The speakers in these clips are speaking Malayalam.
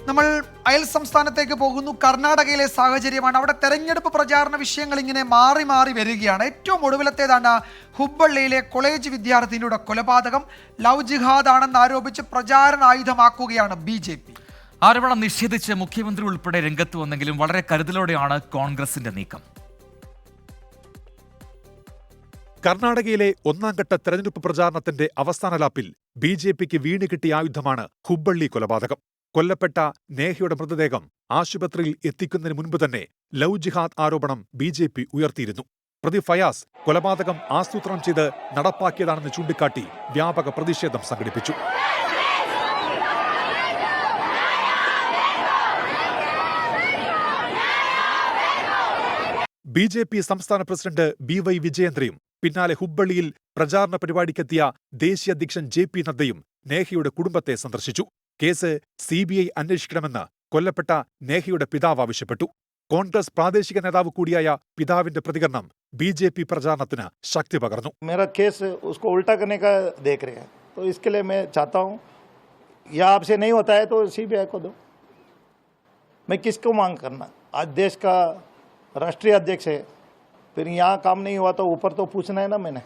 നമ്മൾ അയൽ സംസ്ഥാനത്തേക്ക് പോകുന്നു. കർണാടകയിലെ സാഹചര്യമാണ്. അവിടെ തെരഞ്ഞെടുപ്പ് പ്രചാരണ വിഷയങ്ങൾ ഇങ്ങനെ മാറി മാറി വരികയാണ്. ഏറ്റവും ഒടുവിലത്തേതാണ് ഹുബ്ബള്ളിയിലെ കോളേജ് വിദ്യാർത്ഥിനിയുടെ കൊലപാതകം. ലവ് ജിഹാദ് ആണെന്ന് ആരോപിച്ച് പ്രചാരണ ആയുധമാക്കുകയാണ് BJP. ആരോപണം നിഷേധിച്ച് മുഖ്യമന്ത്രി ഉൾപ്പെടെ രംഗത്ത് വന്നെങ്കിലും വളരെ കരുതലോടെയാണ് കോൺഗ്രസിന്റെ നീക്കം. കർണാടകയിലെ ഒന്നാംഘട്ട തെരഞ്ഞെടുപ്പ് പ്രചാരണത്തിന്റെ അവസാന ലാപ്പിൽ BJPക്ക് വീണ് കിട്ടിയ ആയുധമാണ് ഹുബ്ബള്ളി കൊലപാതകം. കൊല്ലപ്പെട്ട നേഹയുടെ മൃതദേഹം ആശുപത്രിയിൽ എത്തിക്കുന്നതിന് മുൻപ് തന്നെ ലവ് ജിഹാദ് ആരോപണം BJP ഉയർത്തിയിരുന്നു. പ്രതി ഫയാസ് കൊലപാതകം ആസൂത്രണം ചെയ്ത് നടപ്പാക്കിയതാണെന്ന് ചൂണ്ടിക്കാട്ടി വ്യാപക പ്രതിഷേധം സംഘടിപ്പിച്ചു. BJP സംസ്ഥാന പ്രസിഡന്റ് BY വിജയേന്ദ്രയും പിന്നാലെ ഹുബ്ബള്ളിയിൽ പ്രചാരണ പരിപാടിക്കെത്തിയ ദേശീയ അധ്യക്ഷൻ JP നദ്ദയും നേഹയുടെ കുടുംബത്തെ സന്ദർശിച്ചു. കേസ് CBI അന്വേഷിക്കണമെന്ന് കൊല്ലപ്പെട്ട നേഹയുടെ പിതാവ് ആവശ്യപ്പെട്ടു. കോൺഗ്രസ് പ്രാദേശിക നേതാവ് കൂടിയായ പിതാവിന്റെ പ്രതികരണം BJP പ്രചാരണത്തിന് ശക്തി പകർന്നു. मेरा केस उसको उल्टा करने का देख रहे हैं, तो इसके लिए मैं चाहता हूं या आपसे नहीं होता है तो CBI को दो. मैं किसको मांग करना? आज देश का राष्ट्रीय अध्यक्ष है, फिर यहाँ काम नहीं हुआ तो ऊपर तो पूछना है ना मैंने.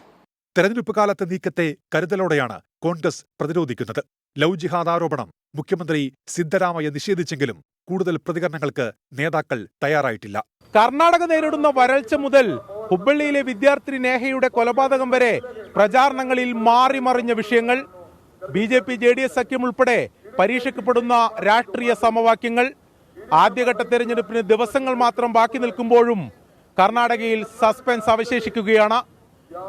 തെരഞ്ഞെടുപ്പ് കാലത്തെ നീക്കത്തെ കരുതലോടെയാണ് കോൺഗ്രസ് പ്രതിരോധിക്കുന്നത്. ലവ് ജിഹാദ് ആരോപണം മുഖ്യമന്ത്രി സിദ്ധരാമയ്യ നിഷേധിച്ചെങ്കിലും കൂടുതൽ പ്രതികരണങ്ങൾക്ക് നേതാക്കൾ തയ്യാറായിട്ടില്ല. കർണാടക നേരിടുന്ന വരൾച്ച മുതൽ ഹുബ്ബള്ളിയിലെ വിദ്യാർത്ഥി നേഹയുടെ കൊലപാതകം വരെ പ്രചാരണങ്ങളിൽ മാറിമറിഞ്ഞ വിഷയങ്ങൾ, BJP JDS സഖ്യം ഉൾപ്പെടെ പരീക്ഷിക്കപ്പെടുന്ന രാഷ്ട്രീയ സമവാക്യങ്ങൾ. ആദ്യഘട്ട തെരഞ്ഞെടുപ്പിന് ദിവസങ്ങൾ മാത്രം ബാക്കി നിൽക്കുമ്പോഴും കർണാടകയിൽ സസ്പെൻസ് അവശേഷിക്കുകയാണ്.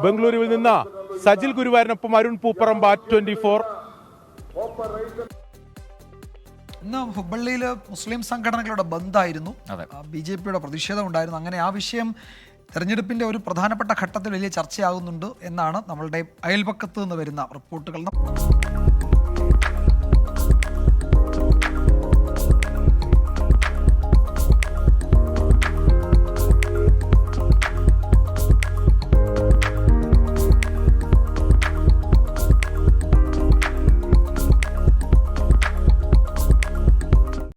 ബംഗളൂരുവിൽ നിന്ന് സജിൽ ഗുരുവായൂരിനൊപ്പം അരുൺ പൂപ്പറമ്പ, 24. ഇന്ന് ഹുബ്ബള്ളിയിൽ മുസ്ലിം സംഘടനകളുടെ ബന്ദായിരുന്നു. BJPയുടെ പ്രതിഷേധം ഉണ്ടായിരുന്നു. അങ്ങനെ ആ വിഷയം തെരഞ്ഞെടുപ്പിന്റെ ഒരു പ്രധാനപ്പെട്ട ഘട്ടത്തിൽ വലിയ ചർച്ചയാകുന്നുണ്ട് എന്നാണ് നമ്മളുടെ അയൽപക്കത്ത് നിന്ന് വരുന്ന റിപ്പോർട്ടുകൾ.